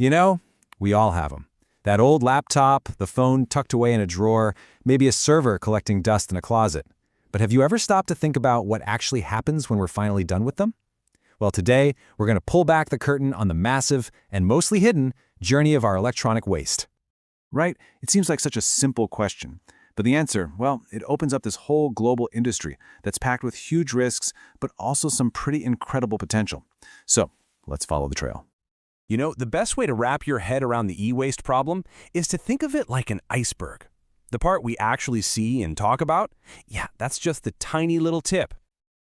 You know, we all have them. That old laptop, the phone tucked away in a drawer, maybe a server collecting dust in a closet. But have you ever stopped to think about what actually happens when we're finally done with them? Well, today, we're going to pull back the curtain on the massive and mostly hidden journey of our electronic waste. Right? It seems like such a simple question. But the answer, well, it opens up this whole global industry that's packed with huge risks, but also some pretty incredible potential. So, let's follow the trail. You know, the best way to wrap your head around the e-waste problem is to think of it like an iceberg. The part we actually see and talk about, yeah, that's just the tiny little tip.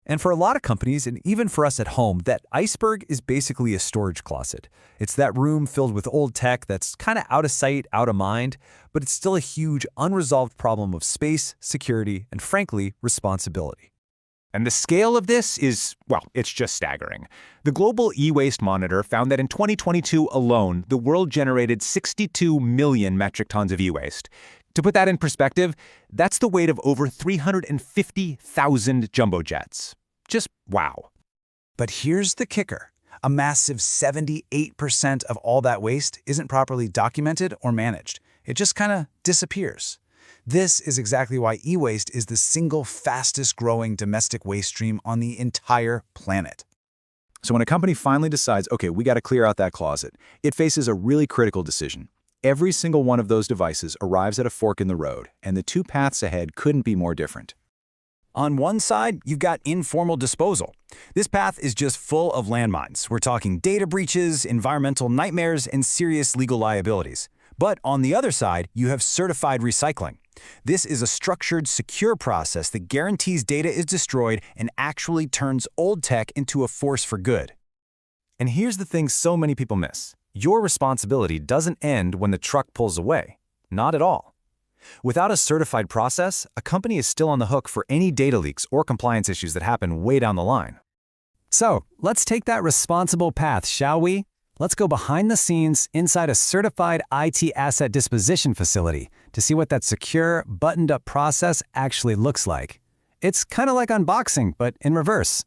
And for a lot of companies, and even for us at home, that iceberg is basically a storage closet. It's that room filled with old tech that's kind of out of sight, out of mind, but it's still a huge, unresolved problem of space, security, and frankly, responsibility. And the scale of this is, well, it's just staggering. The Global E-Waste Monitor found that in 2022 alone, the world generated 62 million metric tons of e-waste. To put that in perspective, that's the weight of over 350,000 jumbo jets. Just wow. But here's the kicker. A massive 78% of all that waste isn't properly documented or managed. It just kind of disappears. This is exactly why e-waste is the single fastest growing domestic waste stream on the entire planet. So when a company finally decides, okay, we got to clear out that closet, it faces a really critical decision. Every single one of those devices arrives at a fork in the road, and the two paths ahead couldn't be more different. On one side, you've got informal disposal. This path is just full of landmines. We're talking data breaches, environmental nightmares, and serious legal liabilities. But on the other side, you have certified recycling. This is a structured, secure process that guarantees data is destroyed and actually turns old tech into a force for good. And here's the thing so many people miss. Your responsibility doesn't end when the truck pulls away. Not at all. Without a certified process, a company is still on the hook for any data leaks or compliance issues that happen way down the line. So, let's take that responsible path, shall we? Let's go behind the scenes inside a certified IT asset disposition facility to see what that secure, buttoned-up process actually looks like. It's kind of like unboxing, but in reverse.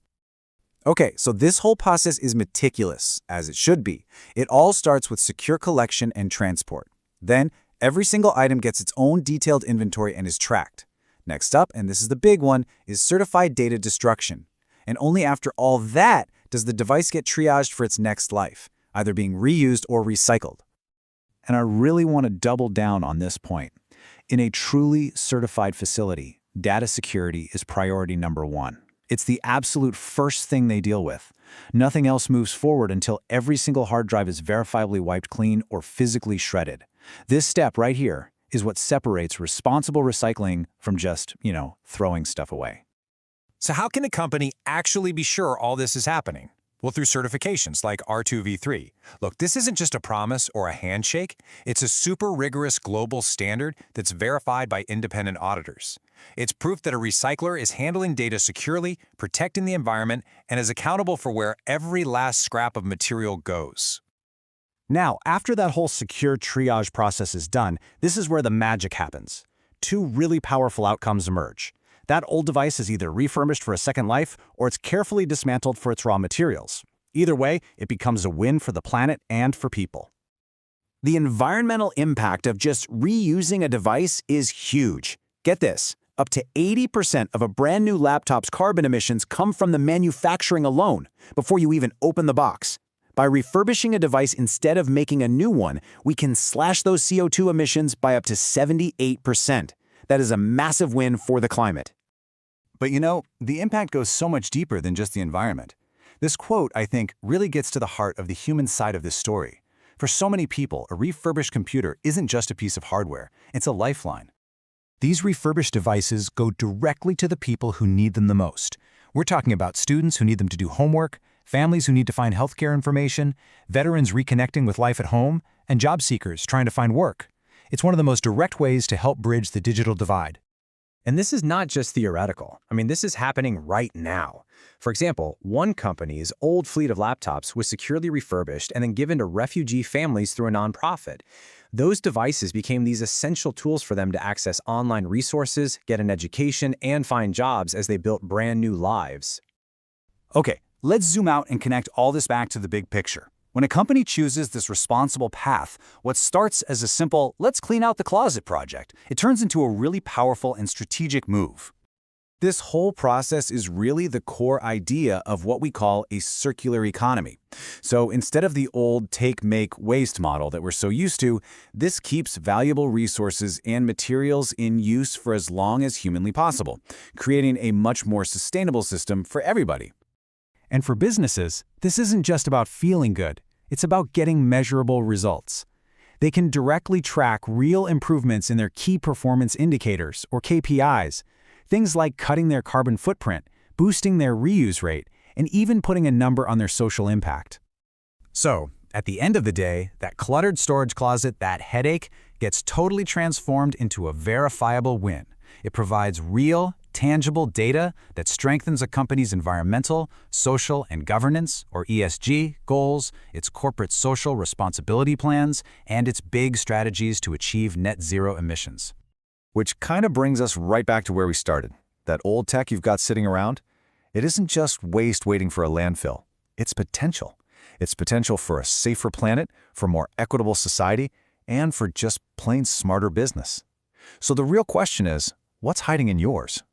Okay, so this whole process is meticulous, as it should be. It all starts with secure collection and transport. Then, every single item gets its own detailed inventory and is tracked. Next up, and this is the big one, is certified data destruction. And only after all that does the device get triaged for its next life, either being reused or recycled. And I really want to double down on this point. In a truly certified facility, data security is priority number one. It's the absolute first thing they deal with. Nothing else moves forward until every single hard drive is verifiably wiped clean or physically shredded. This step right here is what separates responsible recycling from just, throwing stuff away. So how can a company actually be sure all this is happening? Well, through certifications like R2v3. Look, this isn't just a promise or a handshake. It's a super rigorous global standard that's verified by independent auditors. It's proof that a recycler is handling data securely, protecting the environment, and is accountable for where every last scrap of material goes. Now, after that whole secure triage process is done, this is where the magic happens. Two really powerful outcomes emerge. That old device is either refurbished for a second life, or it's carefully dismantled for its raw materials. Either way, it becomes a win for the planet and for people. The environmental impact of just reusing a device is huge. Get this, up to 80% of a brand new laptop's carbon emissions come from the manufacturing alone, before you even open the box. By refurbishing a device instead of making a new one, we can slash those CO2 emissions by up to 78%. That is a massive win for the climate. But the impact goes so much deeper than just the environment. This quote, I think, really gets to the heart of the human side of this story. For so many people, a refurbished computer isn't just a piece of hardware, it's a lifeline. These refurbished devices go directly to the people who need them the most. We're talking about students who need them to do homework, families who need to find healthcare information, veterans reconnecting with life at home, and job seekers trying to find work. It's one of the most direct ways to help bridge the digital divide. And this is not just theoretical. This is happening right now. For example, one company's old fleet of laptops was securely refurbished and then given to refugee families through a nonprofit. Those devices became these essential tools for them to access online resources, get an education, and find jobs as they built brand new lives. Okay, let's zoom out and connect all this back to the big picture. When a company chooses this responsible path, what starts as a simple, let's clean out the closet project, it turns into a really powerful and strategic move. This whole process is really the core idea of what we call a circular economy. So instead of the old take, make, waste model that we're so used to, this keeps valuable resources and materials in use for as long as humanly possible, creating a much more sustainable system for everybody. And for businesses, this isn't just about feeling good. It's about getting measurable results. They can directly track real improvements in their key performance indicators, or KPIs, things like cutting their carbon footprint, boosting their reuse rate, and even putting a number on their social impact. So, at the end of the day, that cluttered storage closet, that headache, gets totally transformed into a verifiable win. It provides real, tangible data that strengthens a company's environmental, social, and governance, or ESG, goals, its corporate social responsibility plans, and its big strategies to achieve net zero emissions. Which kind of brings us right back to where we started. That old tech you've got sitting around, it isn't just waste waiting for a landfill. It's potential. It's potential for a safer planet, for more equitable society, and for just plain smarter business. So the real question is, what's hiding in yours?